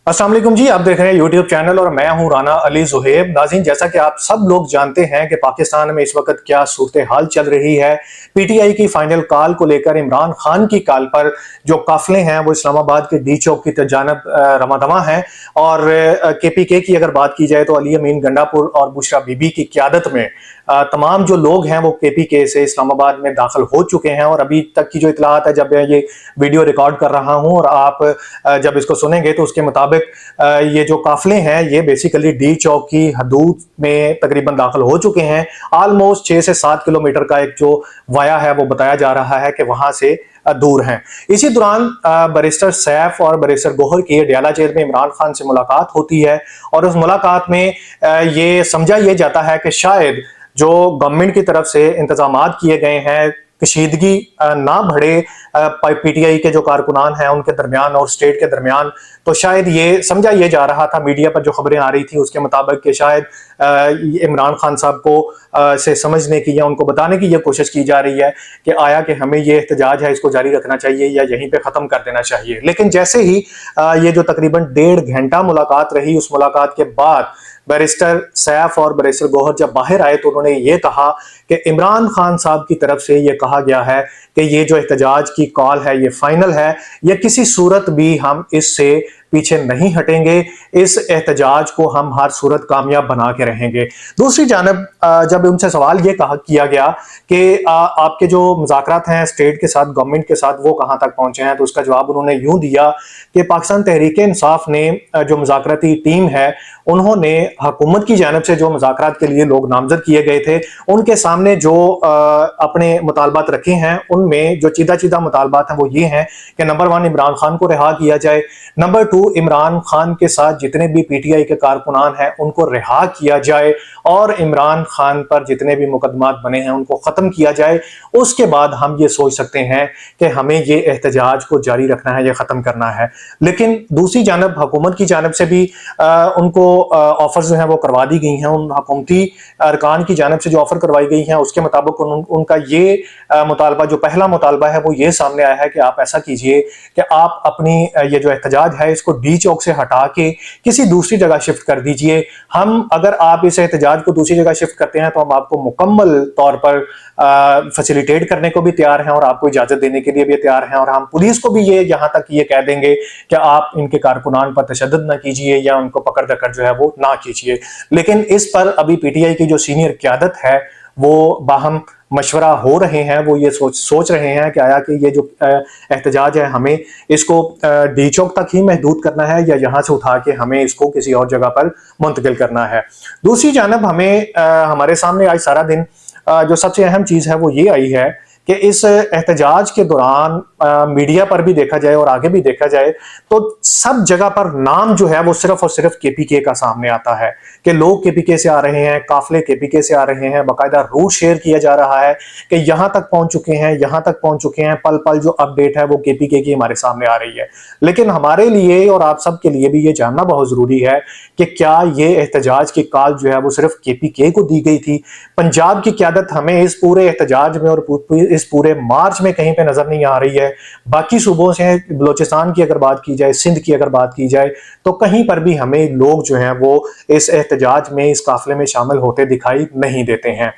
अस्सलाम वालेकुम जी, आप देख रहे हैं यूट्यूब चैनल और मैं हूं राना अली जुहेब। नाज़रीन, जैसा कि आप सब लोग जानते हैं कि पाकिस्तान में इस वक्त क्या सूरत हाल चल रही है। पीटीआई की फाइनल कॉल को लेकर इमरान खान की कॉल पर जो काफिले हैं वो इस्लामाबाद के डी चौक की जानब रवादवा हैं। और केपीके की अगर बात की जाए तो अली अमीन गंडापुर और बुशरा बीबी की क़यादत में तमाम जो लोग हैं वो केपीके से इस्लामाबाद में दाखिल हो चुके हैं। और अभी तक की जो इतलात है, जब मैं ये वीडियो रिकॉर्ड कर रहा हूँ और आप जब इसको सुनेंगे तो उसके मुताबिक ये जो काफिले हैं ये बेसिकली डी चौक की हदूद में तकरीबन दाखिल हो चुके हैं। ऑलमोस्ट 6 से 7 किलोमीटर का एक जो वाया है वो बताया जा रहा है कि वहां से दूर हैं। इसी दौरान बैरिस्टर सैफ और बैरिस्टर गोहर की अडयाला जेल में इमरान खान से मुलाकात होती है। और उस मुलाकात में ये समझा यह जाता है कि शायद जो गवर्नमेंट की तरफ से इंतजामात किए गए हैं, कशीदगी ना बढ़े पीटीआई के जो कारकुनान हैं उनके दरमियान और स्टेट के दरमियान, तो शायद ये समझा ये जा रहा था, मीडिया पर जो खबरें आ रही थी उसके मुताबिक कि शायद इमरान खान साहब को से समझने की या उनको बताने की ये कोशिश की जा रही है कि आया कि हमें ये एहतजाज है इसको जारी रखना चाहिए या यहीं पे ख़त्म कर देना चाहिए। लेकिन जैसे ही ये जो तकरीबन 1.5 घंटा मुलाकात रही, उस मुलाकात के बाद बैरिस्टर सैफ और बैरिस्टर गोहर जब बाहर आए तो उन्होंने ये कहा कि इमरान खान साहब की तरफ से ये कहा गया है कि ये जो एहतजाज की कॉल है ये फाइनल है, या किसी सूरत भी हम इससे पीछे नहीं हटेंगे, इस एहतजाज को हम हर सूरत कामयाब बना के रहेंगे। दूसरी जानब जब उनसे सवाल ये कहा किया गया कि आपके जो मुज़ाकरात हैं स्टेट के साथ, गवर्नमेंट के साथ, वो कहाँ तक पहुंचे हैं, तो उसका जवाब उन्होंने यूं दिया कि पाकिस्तान तहरीक इंसाफ ने जो मुज़ाकराती टीम है उन्होंने हुकूमत की जानब से जो मुज़ाकरात के लिए लोग नामजद किए गए थे उनके सामने जो अपने मुतालबात रखे हैं उनमें जो चीदा मुतालबात हैं वो ये हैं कि नंबर 1 इमरान खान को रिहा किया जाए, नंबर 2 इमरान खान के साथ जितने भी पीटीआई के कारकुनान हैं उनको रिहा किया जाए और इमरान खान पर जितने भी मुकदमात बने हैं उनको ख़त्म किया जाए। उसके बाद हम ये सोच सकते हैं कि हमें ये एहतजाज को जारी रखना है या ख़त्म करना है। लेकिन दूसरी जानब हुकूमत की जानब से भी उनको ऑफर्स जो हैं वो करवा दी गई हैं। उन हुकूमती अरकान की जानब से जो ऑफर करवाई गई हैं उसके मुताबिक उनका ये मुतालबा, जो पहला मुतालबा है वो ये सामने आया है कि आप ऐसा कीजिए कि आप अपनी ये जो एहतजाज है इसको डी चौक से हटा के किसी दूसरी जगह शिफ्ट कर दीजिए। हम अगर आप इस एहतजाज को दूसरी जगह शिफ्ट करते हैं तो हम आपको मुकम्मल तौर पर फैसिलिटेट करने को भी तैयार हैं और आपको इजाजत देने के लिए भी तैयार हैं। और हम पुलिस को भी ये यहाँ तक ये कह देंगे कि आप इनके कारकुनान पर तशद्दुद ना कीजिए या उनको पकड़ दकड़ जो है वो ना कीजिए। लेकिन इस पर अभी पीटीआई की जो सीनियर क़यादत है वो बाहम मशवरा हो रहे हैं, वो ये सोच रहे हैं कि आया कि ये जो एहतजाज है हमें इसको डी चौक तक ही महदूद करना है या यहाँ से उठा के हमें इसको किसी और जगह पर मुंतकिल करना है। दूसरी जानब हमें हमारे सामने आज सारा दिन जो सबसे अहम चीज़ है वो ये आई है कि इस एहतजाज के दौरान मीडिया पर भी देखा जाए और आगे भी देखा जाए तो सब जगह पर नाम जो है वो सिर्फ और सिर्फ केपीके का सामने आता है कि लोग केपीके से आ रहे हैं, काफिले केपीके से आ रहे हैं। बाकायदा रूट शेयर किया जा रहा है कि यहाँ तक पहुंच चुके हैं, यहाँ तक पहुंच चुके हैं, पल पल जो अपडेट है वो केपीके की हमारे सामने आ रही है। लेकिन हमारे लिए और आप सब के लिए भी ये जानना बहुत जरूरी है कि क्या ये एहतजाज की कॉल जो है वो सिर्फ केपीके को दी गई थी। पंजाब की क़यादत हमें इस पूरे एहतजाज में और इस पूरे मार्च में कहीं पे नजर नहीं आ रही है। बाकी सूबों से, बलोचिस्तान की अगर बात की जाए, सिंध की अगर बात की जाए, तो कहीं पर भी हमें लोग जो हैं वो इस एहतजाज में, इस काफिले में शामिल होते दिखाई नहीं देते हैं।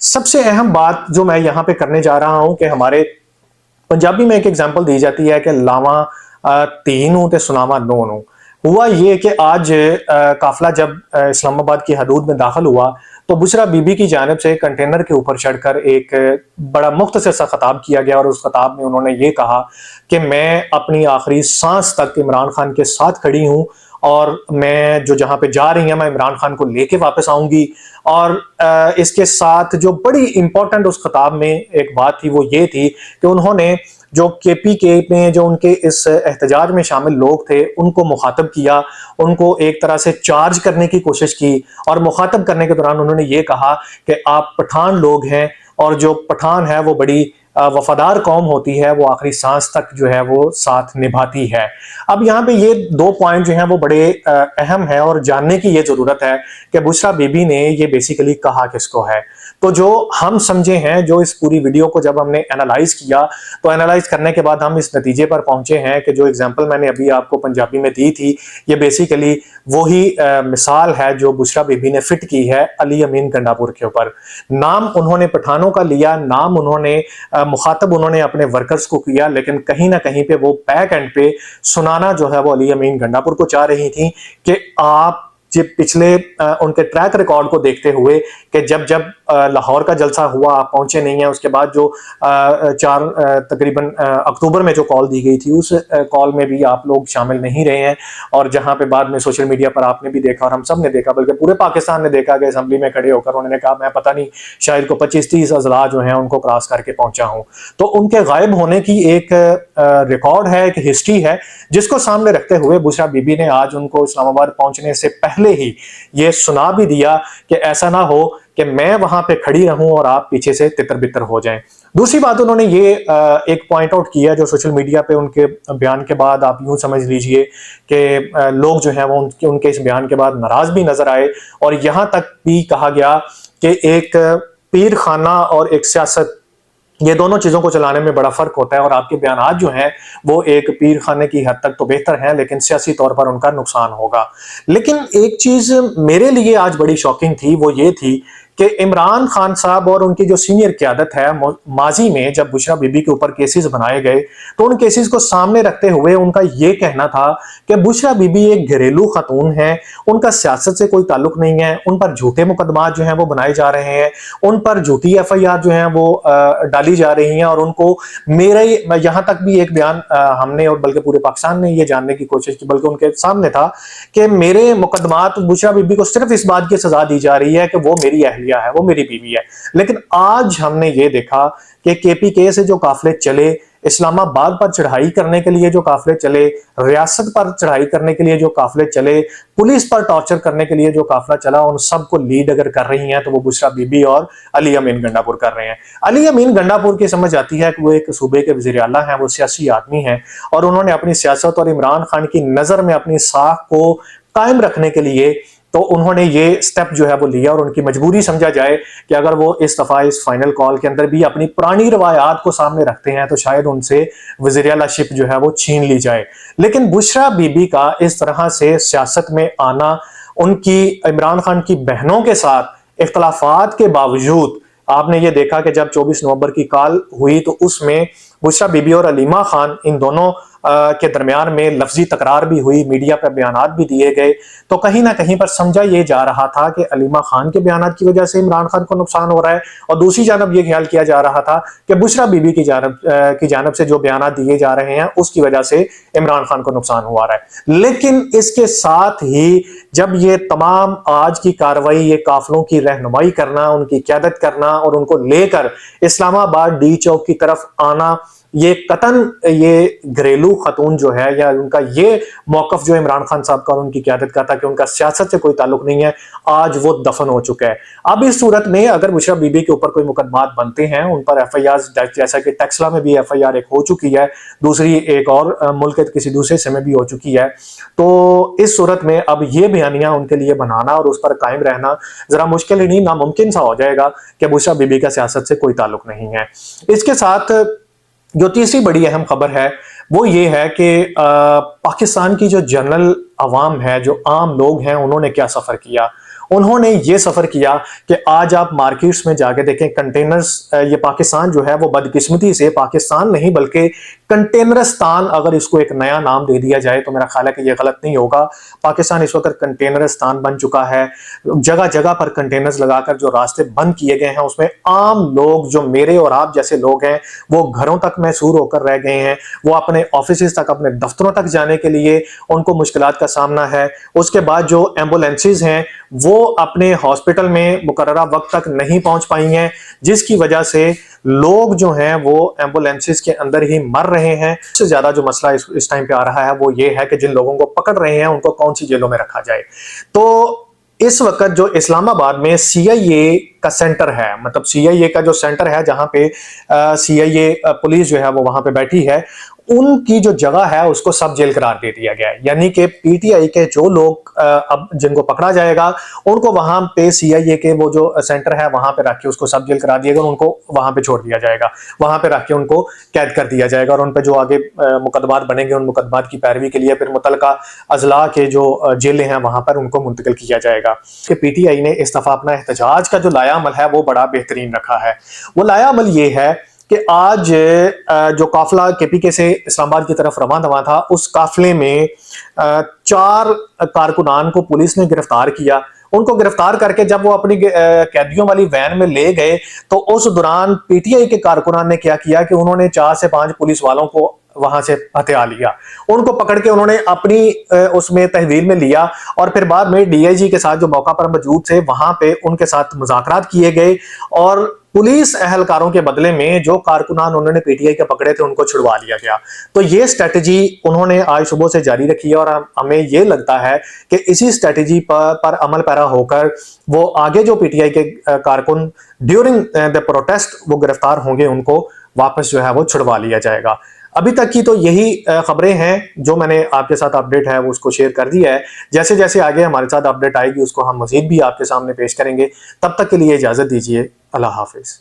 सबसे अहम बात जो मैं यहाँ पे करने जा रहा हूं कि हमारे पंजाबी में एक एग्जाम्पल दी जाती है कि लावा तीनों ते सुनावा नौ। हुआ ये कि आज काफिला जब इस्लामाबाद की हदूद में दाखिल हुआ तो बुशरा बीबी की जानिब से कंटेनर के ऊपर चढ़कर एक बड़ा मुख्तसर सा खिताब किया गया और उस खिताब में उन्होंने ये कहा कि मैं अपनी आखिरी सांस तक इमरान खान के साथ खड़ी हूँ और मैं जो जहाँ पे जा रही हैं मैं इमरान खान को लेके वापस आऊंगी। और इसके साथ जो बड़ी इंपॉर्टेंट उस खिताब में एक बात थी वो ये थी कि उन्होंने जो केपीके में जो उनके इस एहतजाज में शामिल लोग थे उनको मुखातब किया, उनको एक तरह से चार्ज करने की कोशिश की। और मुखातब करने के दौरान उन्होंने ये कहा कि आप पठान लोग हैं और जो पठान है वो बड़ी वफादार कौम होती है, वो आखिरी सांस तक जो है वो साथ निभाती है। अब यहाँ पे ये 2 पॉइंट जो हैं वो बड़े अहम है और जानने की ये जरूरत है कि बुशरा बीबी ने ये बेसिकली कहा किसको है। तो जो हम समझे हैं, जो इस पूरी वीडियो को जब हमने एनालाइज किया, तो एनालाइज करने के बाद हम इस नतीजे पर पहुंचे हैं कि जो एग्जाम्पल मैंने अभी आपको पंजाबी में दी थी, ये बेसिकली वही मिसाल है जो बुशरा बीबी ने फिट की है अली अमीन गंडापुर के ऊपर। नाम उन्होंने पठानों का लिया, नाम उन्होंने मुखातब उन्होंने अपने वर्कर्स को किया, लेकिन कहीं ना कहीं पे वो बैक एंड पे सुनाना जो है वो अली अमीन गंडापुर को चाह रही थी कि आप जो पिछले उनके ट्रैक रिकॉर्ड को देखते हुए कि जब जब लाहौर का जलसा हुआ आप पहुंचे नहीं है, उसके बाद जो तकरीबन अक्टूबर में जो कॉल दी गई थी उस कॉल में भी आप लोग शामिल नहीं रहे हैं, और जहां पे बाद में सोशल मीडिया पर आपने भी देखा और हम सब ने देखा, बल्कि पूरे पाकिस्तान ने देखा कि असेंबली में खड़े होकर उन्होंने कहा मैं पता नहीं शायद को 25-30 अजला जो है उनको क्रॉस करके पहुंचा हूं। तो उनके गायब होने की एक रिकॉर्ड है, एक हिस्ट्री है, जिसको सामने रखते हुए बुशरा बीबी ने आज उनको इस्लामाबाद पहुंचने से पहले ही ये सुना भी दिया कि ऐसा ना हो कि मैं वहां पे खड़ी रहूं और आप पीछे से तितर बितर हो जाएं। दूसरी बात उन्होंने ये एक पॉइंट आउट किया जो सोशल मीडिया पे उनके बयान के बाद आप यूं समझ लीजिए कि लोग जो हैं वो उनके इस बयान के बाद नाराज भी नजर आए, और यहां तक भी कहा गया कि एक पीर खाना और एक सियासत, ये दोनों चीजों को चलाने में बड़ा फर्क होता है, और आपके बयान जो हैं वो एक पीर खाने की हद तक तो बेहतर हैं, लेकिन सियासी तौर पर उनका नुकसान होगा। लेकिन एक चीज मेरे लिए आज बड़ी शॉकिंग थी, वो ये थी कि इमरान खान साहब और उनकी जो सीनियर क़यादत है, माजी में जब बुशरा बीबी के ऊपर केसेस बनाए गए तो उन केसेस को सामने रखते हुए उनका ये कहना था कि बुशरा बीबी एक घरेलू खातून है, उनका सियासत से कोई ताल्लुक नहीं है, उन पर झूठे मुकदमात जो हैं वो बनाए जा रहे हैं, उन पर झूठी FIR जो हैं वो डाली जा रही हैं, और उनको मेरे यहाँ तक भी एक बयान हमने और बल्कि पूरे पाकिस्तान ने ये जानने की कोशिश की, बल्कि उनके सामने था कि मेरे मुकदमात बुशरा बीबी को सिर्फ इस बात की सजा दी जा रही है कि वो मेरी अहलिया है, वो मेरी बीवी है। लेकिन आज हमने ये देखा कि KPK से जो काफिले चले, इस्लामाबाद पर चढ़ाई करने के लिए जो काफिले चले, रियासत पर चढ़ाई करने के लिए जो काफिले चले, पुलिस पर टॉर्चर करने के लिए जो काफिला चला, उन सबको लीड अगर कर रही हैं तो वो बुशरा बीबी और अली अमीन गंडापुर कर रहे हैं। अली अमीन गंडापुर की समझ आती है कि वो एक सूबे के वज़ीर आला हैं, वो सियासी आदमी हैं, और उन्होंने अपनी सियासत और इमरान खान की नजर में अपनी साख को कायम रखने के लिए तो उन्होंने ये स्टेप जो है वो लिया, और उनकी मजबूरी समझा जाए कि अगर वो इस दफा इस फाइनल कॉल के अंदर भी अपनी पुरानी रवायात को सामने रखते हैं तो शायद उनसे वज़ीर आला शिप जो है वो छीन ली जाए। लेकिन बुशरा बीबी का इस तरह से सियासत में आना, उनकी इमरान खान की बहनों के साथ इख्तलाफात के बावजूद, आपने ये देखा कि जब 24 नवंबर की कॉल हुई तो उसमें बुशरा बीबी और अलीमा खान इन दोनों के दरमियान में लफ्जी तकरार भी हुई, मीडिया पर बयानात भी दिए गए, तो कहीं ना कहीं पर समझा यह जा रहा था कि अलीमा खान के बयानात की वजह से इमरान खान को नुकसान हो रहा है, और दूसरी जानब यह ख्याल किया जा रहा था कि बुशरा बीबी की जानब से जो बयानात दिए जा रहे हैं उसकी वजह से इमरान खान को नुकसान हुआ रहा है। लेकिन इसके साथ ही जब ये तमाम आज की कार्रवाई, ये काफिलों की रहनुमाई करना, उनकी क़यादत करना और उनको लेकर इस्लामाबाद डी चौक की तरफ आना, ये कतन ये घरेलू खातून जो है या उनका ये मौकफ जो इमरान खान साहब का और उनकी क़यादत का था कि उनका सियासत से कोई ताल्लुक नहीं है, आज वो दफन हो चुका है। अब इस सूरत में अगर बुशरा बीबी के ऊपर कोई मुकदमात बनते हैं, उन पर FIR, जैसा कि टेक्सला में भी FIR एक हो चुकी है, दूसरी एक और मुल्क के किसी दूसरे हिस्से में भी हो चुकी है, तो इस सूरत में अब ये बयानियां उनके लिए बनाना और उस पर कायम रहना जरा मुश्किल ही नहीं नामुमकिन सा हो जाएगा कि बुशरा बीबी का सियासत से कोई ताल्लुक नहीं है। इसके साथ जो तीसरी बड़ी अहम खबर है वो ये है कि पाकिस्तान की जो जनरल अवाम है, जो आम लोग हैं, उन्होंने क्या सफर किया। उन्होंने ये सफर किया कि आज आप मार्केट्स में जाके देखें, कंटेनर्स, ये पाकिस्तान जो है वो बदकिस्मती से पाकिस्तान नहीं बल्कि कंटेनरस्तान, अगर इसको एक नया नाम दे दिया जाए तो मेरा ख्याल है कि ये गलत नहीं होगा। पाकिस्तान इस वक्त कंटेनरस्तान बन चुका है, जगह जगह पर कंटेनर्स लगाकर जो रास्ते बंद किए गए हैं उसमें आम लोग, जो मेरे और आप जैसे लोग हैं, वो घरों तक महसूर होकर रह गए हैं। वो अपने ऑफिस तक, अपने दफ्तरों तक जाने के लिए उनको मुश्किलात का सामना है। उसके बाद जो एम्बुलेंसेज हैं वो अपने हॉस्पिटल में मुकर्ररा वक्त तक नहीं पहुंच पाई हैं, जिसकी वजह से लोग जो हैं वो एम्बुलेंसेस के अंदर ही मर रहे हैं। सबसे ज्यादा जो मसला इस टाइम पे आ रहा है वो ये है कि जिन लोगों को पकड़ रहे हैं उनको कौन सी जेलों में रखा जाए। तो इस वक्त जो इस्लामाबाद में CIA का सेंटर है, मतलब CIA का जो सेंटर है जहां पे CIA पुलिस जो है वो वहां पे बैठी है, उनकी जो जगह है उसको सब जेल करार दे दिया गया है। यानी कि पीटीआई के जो लोग अब जिनको पकड़ा जाएगा उनको वहां पे सीआईए के वो जो सेंटर है वहां पे रख के उसको सब जेल करा दिया गया, उनको वहां पे छोड़ दिया जाएगा, वहां पे रख के उनको कैद कर दिया जाएगा और उन पे जो आगे मुकदमात बनेंगे उन मुकदमात की पैरवी के लिए फिर मुतलका अजला के जो जेलें हैं वहां पर उनको मुंतकिल किया जाएगा। कि पीटीआई ने इस दफा अपना एहतजाज का जो लाया अमल है वो बड़ा बेहतरीन रखा है। वो लाया अमल ये है कि आज जो काफिला केपीके से इस्लामाबाद की तरफ रवाना हुआ था उस काफिले में 4 कारकुनान को पुलिस ने गिरफ्तार किया। उनको गिरफ्तार करके जब वो अपनी कैदियों वाली वैन में ले गए तो उस दौरान पीटीआई के कारकुनान ने क्या किया कि उन्होंने 4 से 5 पुलिस वालों को वहां से हथिया लिया, उनको पकड़ के उन्होंने अपनी उसमें तहवील में लिया और फिर बाद में डीआईजी के साथ जो मौका पर मौजूद थे वहां पे उनके साथ मुज़ाकरात किए गए और पुलिस एहलकारों के बदले में जो कारकुनान उन्होंने पीटीआई के पकड़े थे उनको छुड़वा लिया गया। तो ये स्ट्रेटजी उन्होंने आज सुबह से जारी रखी है और हमें ये लगता है कि इसी स्ट्रेटजी पर अमल पैरा होकर वो आगे जो पीटीआई के कारकुन ड्यूरिंग द प्रोटेस्ट वो गिरफ्तार होंगे उनको वापस जो है वो छुड़वा लिया जाएगा। अभी तक की तो यही खबरें हैं जो मैंने आपके साथ अपडेट है वो उसको शेयर कर दिया है। जैसे जैसे आगे हमारे साथ अपडेट आएगी उसको हम मजीद भी आपके सामने पेश करेंगे। तब तक के लिए इजाजत दीजिए। अल्लाह हाफिज।